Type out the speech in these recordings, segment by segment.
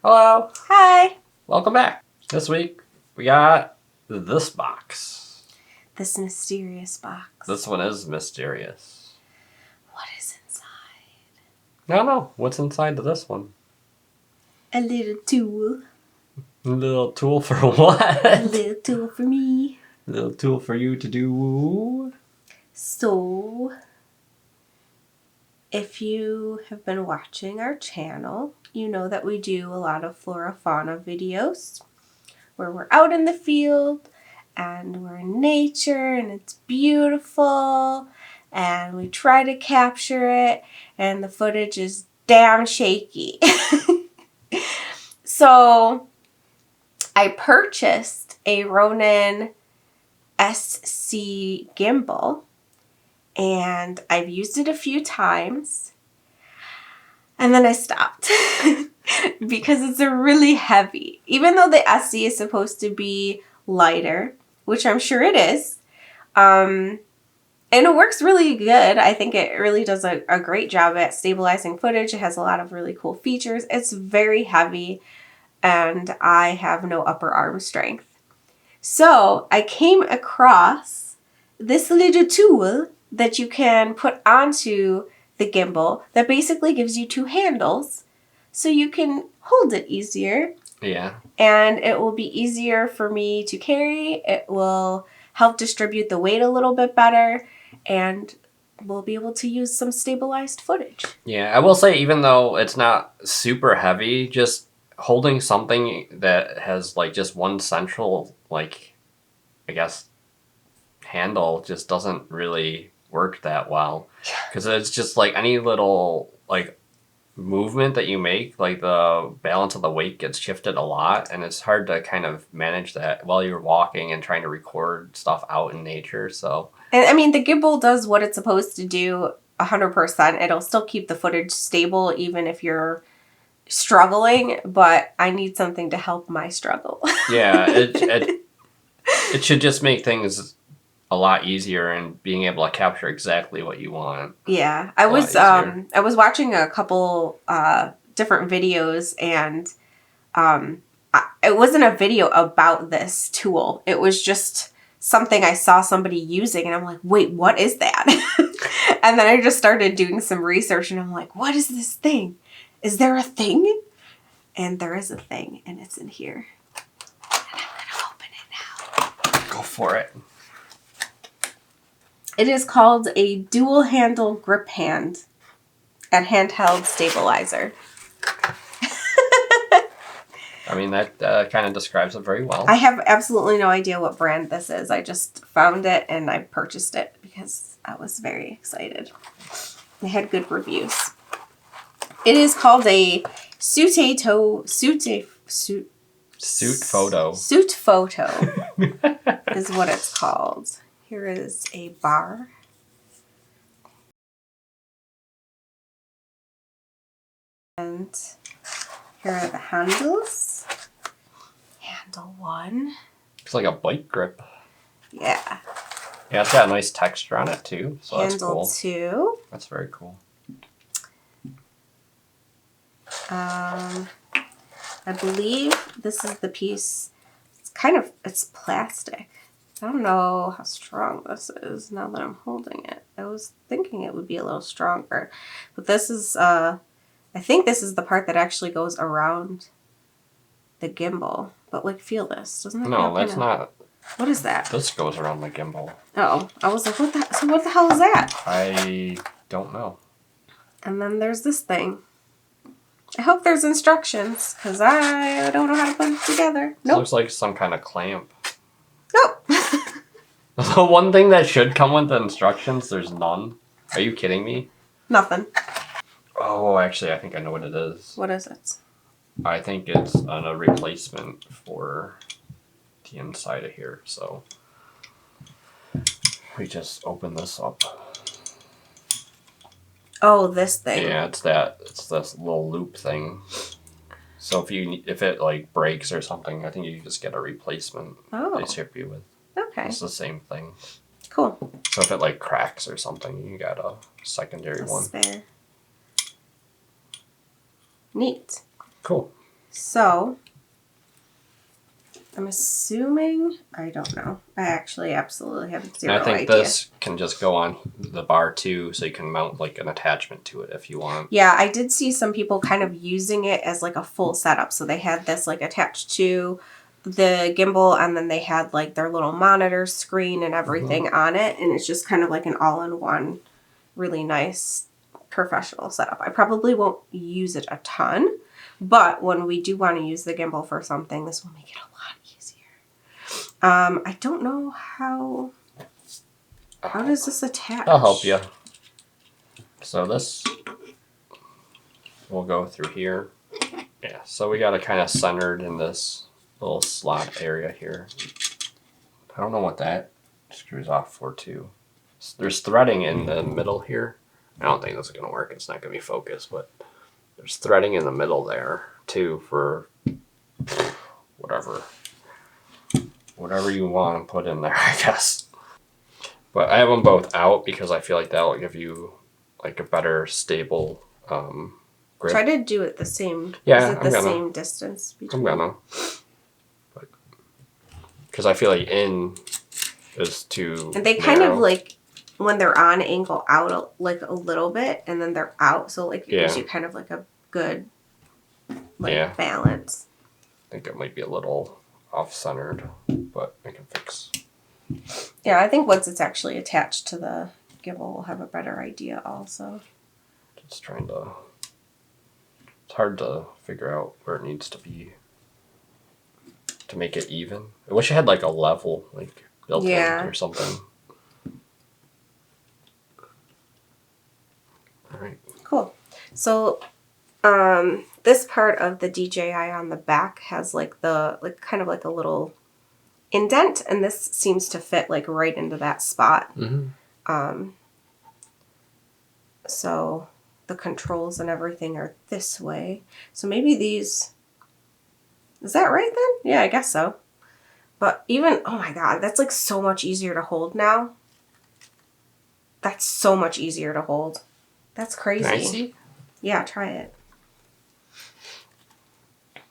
Hello. Hi. Welcome back. This week we got this box. This mysterious box. This one is mysterious. What is inside? I don't know. What's inside of this one? A little tool. A little tool for what? A little tool for me. A little tool for you to do. So, if you have been watching our channel, you know that we do a lot of flora fauna videos where we're out in the field and we're in nature and it's beautiful and we try to capture it and the footage is damn shaky. So I purchased a Ronin-SC gimbal and I've used it a few times and then I stopped because it's really heavy. Even though the SC is supposed to be lighter, which I'm sure it is, and it works really good. I think it really does a great job at stabilizing footage. It has a lot of really cool features. It's very heavy and I have no upper arm strength. So I came across this little tool that you can put onto the gimbal that basically gives you two handles so you can hold it easier. Yeah. And it will be easier for me to carry. It will help distribute the weight a little bit better and we'll be able to use some stabilized footage. Yeah, I will say even though it's not super heavy, just holding something that has like just one central, like, I guess, handle just doesn't really work that well. Because it's just like any little like movement that you make, like the balance of the weight gets shifted a lot and it's hard to kind of manage that while you're walking and trying to record stuff out in nature. So, and I mean, the gimbal does what it's supposed to do 100%. It'll still keep the footage stable even if you're struggling, but I need something to help my struggle. yeah, it should just make things a lot easier and being able to capture exactly what you want. Yeah, I was watching a couple different videos and it wasn't a video about this tool. It was just something I saw somebody using and I'm like, wait, what is that? And then I just started doing some research and I'm like, what is this thing? Is there a thing? And there is a thing and it's in here. And I'm gonna open it now. Go for it. It is called a dual handle grip hand and handheld stabilizer. I mean, that kind of describes it very well. I have absolutely no idea what brand this is. I just found it and I purchased it because I was very excited. They had good reviews. It is called a Suit Photo is what it's called. Here is a bar. And here are the handles. Handle one. It's like a bike grip. Yeah. Yeah, it's got a nice texture on it too, so that's Handle cool. two. That's very cool. I believe this is the piece. It's plastic. I don't know how strong this is now that I'm holding it. I was thinking it would be a little stronger. But this is, I think this is the part that actually goes around the gimbal. But like, feel this. Doesn't it No, that's not. What is that? This goes around the gimbal. Oh, I was like, what the hell is that? I don't know. And then there's this thing. I hope there's instructions, because I don't know how to put it together. Nope. Looks like some kind of clamp. Nope. The one thing that should come with the instructions, there's none. Are you kidding me? Nothing. Oh, actually, I think I know what it is. What is it? I think it's a replacement for the inside of here. So we just open this up. Oh, this thing. Yeah, it's this little loop thing. So if it like breaks or something, I think you just get a replacement. Oh. They ship you with. Okay. It's the same thing. Cool. So if it like cracks or something, you got a secondary one. Spare. Neat. Cool. So I'm assuming, I don't know. I actually absolutely have zero idea. I think this can just go on the bar too, so you can mount like an attachment to it if you want. Yeah, I did see some people kind of using it as like a full setup. So they had this like attached to the gimbal, and then they had like their little monitor screen and everything on it. And it's just kind of like an all-in-one, really nice professional setup. I probably won't use it a ton, but when we do want to use the gimbal for something, this will make it a lot easier. I don't know how does this attach? I'll help you. So this will go through here. Yeah, so we got it kind of centered in this little slot area here. I don't know what that screws off for too. There's threading in the middle here. I don't think this is going to work. It's not going to be focused, but there's threading in the middle there too for whatever you want to put in there, I guess. But I have them both out because I feel like that'll give you like a better stable grip. Try to do it the same. Yeah, is it the same distance between? I'm gonna. Because I feel like in is too And they kind of like, when they're on, angle out like a little bit, and then they're out. So like it gives you kind of like a good balance. I think it might be a little off-centered, but I can fix. Yeah, I think once it's actually attached to the gimbal, we'll have a better idea also. Just trying to... It's hard to figure out where it needs to be to make it even. I wish I had like a level like built in or something. All right. Cool. So this part of the DJI on the back has like kind of like a little indent, and this seems to fit like right into that spot. So the controls and everything are this way. So maybe these, is that right then? Yeah, I guess so. But even, oh my God, that's like so much easier to hold now. That's so much easier to hold. That's crazy. Nice. Yeah, try it.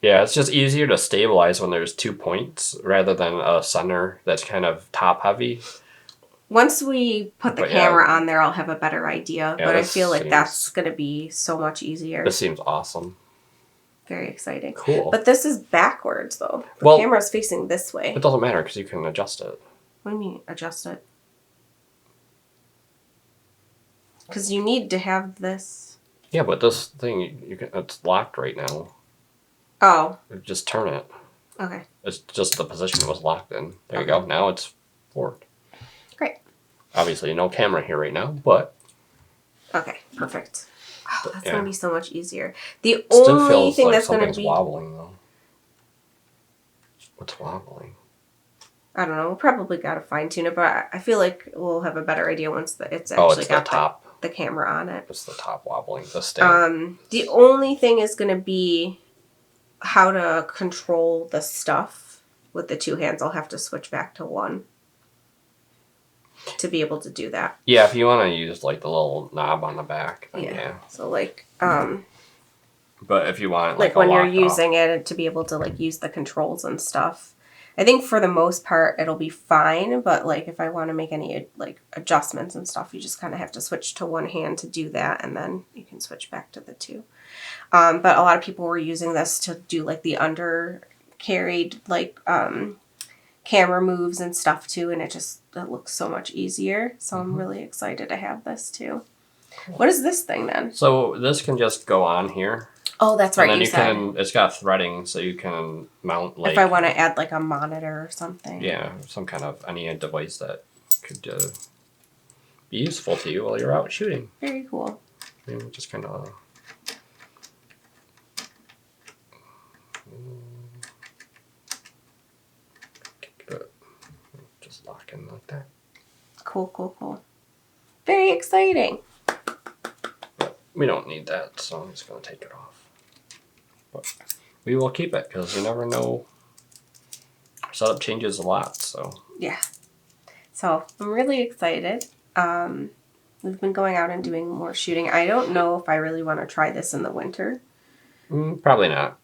Yeah, it's just easier to stabilize when there's 2 points rather than a center that's kind of top heavy. Once we put the camera on there, I'll have a better idea. Yeah, but I feel like that's going to be so much easier. This seems awesome. Very exciting. Cool. But this is backwards, though. The camera's facing this way. It doesn't matter because you can adjust it. What do you mean, adjust it? Because you need to have this. Yeah, but this thing, it's locked right now. Oh. Just turn it. Okay. It's just the position it was locked in. There you go. Now it's forward. Great. Obviously, no camera here right now, but... Okay, perfect. Oh, that's going to be so much easier. The It still only feels thing like that's going to something's be... wobbling, though. What's wobbling? I don't know. We'll probably got to fine-tune it, but I feel like we'll have a better idea once it's actually got the camera on it. It's the top wobbling, the stand. The only thing is going to be how to control the stuff with the 2 hands. I'll have to switch back to 1 to be able to do that. Yeah, if you want to use like the little knob on the back, then yeah. So like, but if you want like when you're using it to be able to like use the controls and stuff, I think for the most part it'll be fine. But like if I want to make any like adjustments and stuff, you just kind of have to switch to 1 hand to do that, and then you can switch back to the 2. But a lot of people were using this to do like the under-carried like camera moves and stuff too, and it looks so much easier. So I'm really excited to have this too. Cool. What is this thing then? So this can just go on here. Oh, that's right. And then it's got threading, so you can mount like... If I want to add like a monitor or something. Yeah, some kind of any device that could be useful to you while you're out shooting. Very cool. Just kind of... Just lock in like that. Cool, cool, cool. Very exciting. But we don't need that, so I'm just going to take it off. But we will keep it because you never know. Our setup changes a lot, so. Yeah. So I'm really excited. We've been going out and doing more shooting. I don't know if I really want to try this in the winter. Probably not.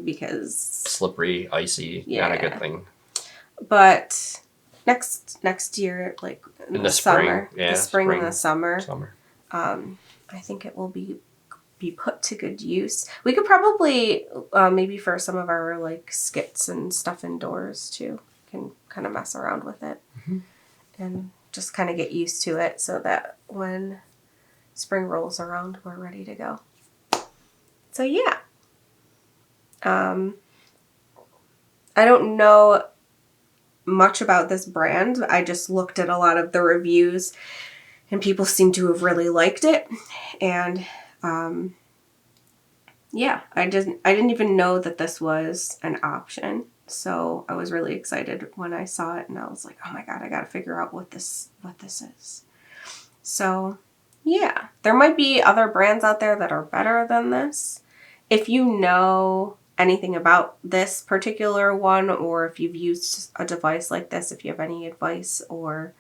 Because Slippery, icy, not a good thing. But next year, like in the summer, spring. Yeah, the spring and the summer. I think it will be put to good use. We could probably maybe for some of our like skits and stuff indoors too, can kind of mess around with it and just kind of get used to it so that when spring rolls around, we're ready to go. So yeah. I don't know much about this brand. I just looked at a lot of the reviews and people seem to have really liked it. And yeah, I didn't even know that this was an option. So I was really excited when I saw it and I was like, oh my God, I got to figure out what this is. So yeah, there might be other brands out there that are better than this. If you know anything about this particular one, or if you've used a device like this, if you have any advice or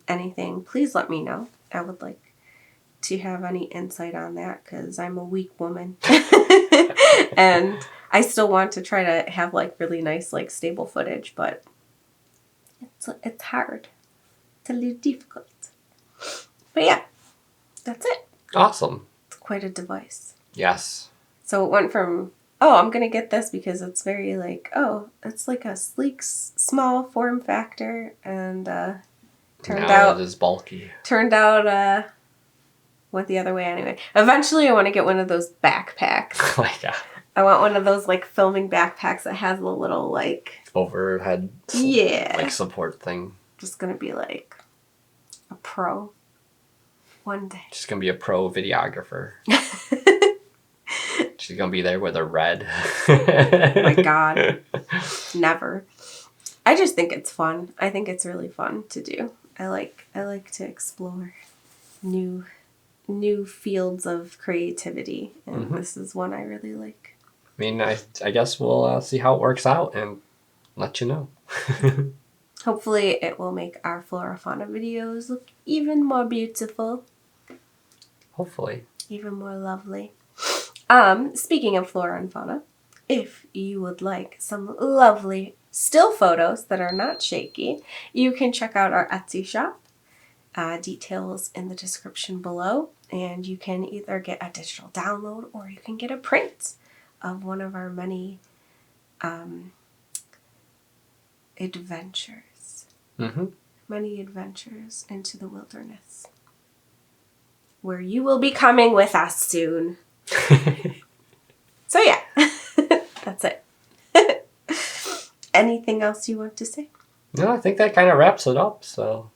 anything, please let me know. I would like to have any insight on that because I'm a weak woman and I still want to try to have like really nice like stable footage, but it's hard. It's a little difficult. But yeah, that's it. Awesome. It's quite a device. Yes. So it went from, oh, I'm going to get this because it's very like, oh, it's like a sleek, small form factor. And turned out it is bulky. Went the other way anyway. Eventually I want to get one of those backpacks. Oh my God. I want one of those like filming backpacks that has a little like overhead like support thing. Just going to be like a pro one day. She's going to be a pro videographer. She's going to be there with a red. Oh my God. Never. I just think it's fun. I think it's really fun to do. I like to explore new fields of creativity, and this is one I really like. I mean, I guess we'll see how it works out and let you know. Hopefully it will make our flora fauna videos look even more beautiful. Hopefully. Even more lovely. Speaking of flora and fauna, if you would like some lovely still photos that are not shaky, you can check out our Etsy shop. Details in the description below, and you can either get a digital download or you can get a print of one of our many adventures. Many adventures into the wilderness, where you will be coming with us soon. So yeah, that's it. Anything else you want to say? No, I think that kind of wraps it up. So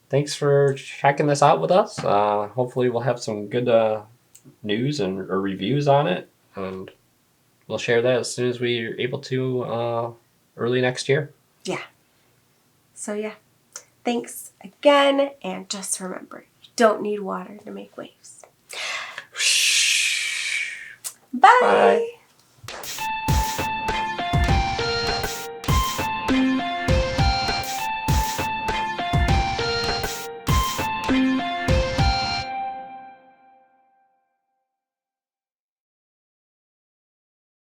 thanks for checking this out with us. Hopefully we'll have some good news or reviews on it, and we'll share that as soon as we're able to early next year. Yeah. So yeah, thanks again, and just remember, you don't need water to make waves. Bye! Bye.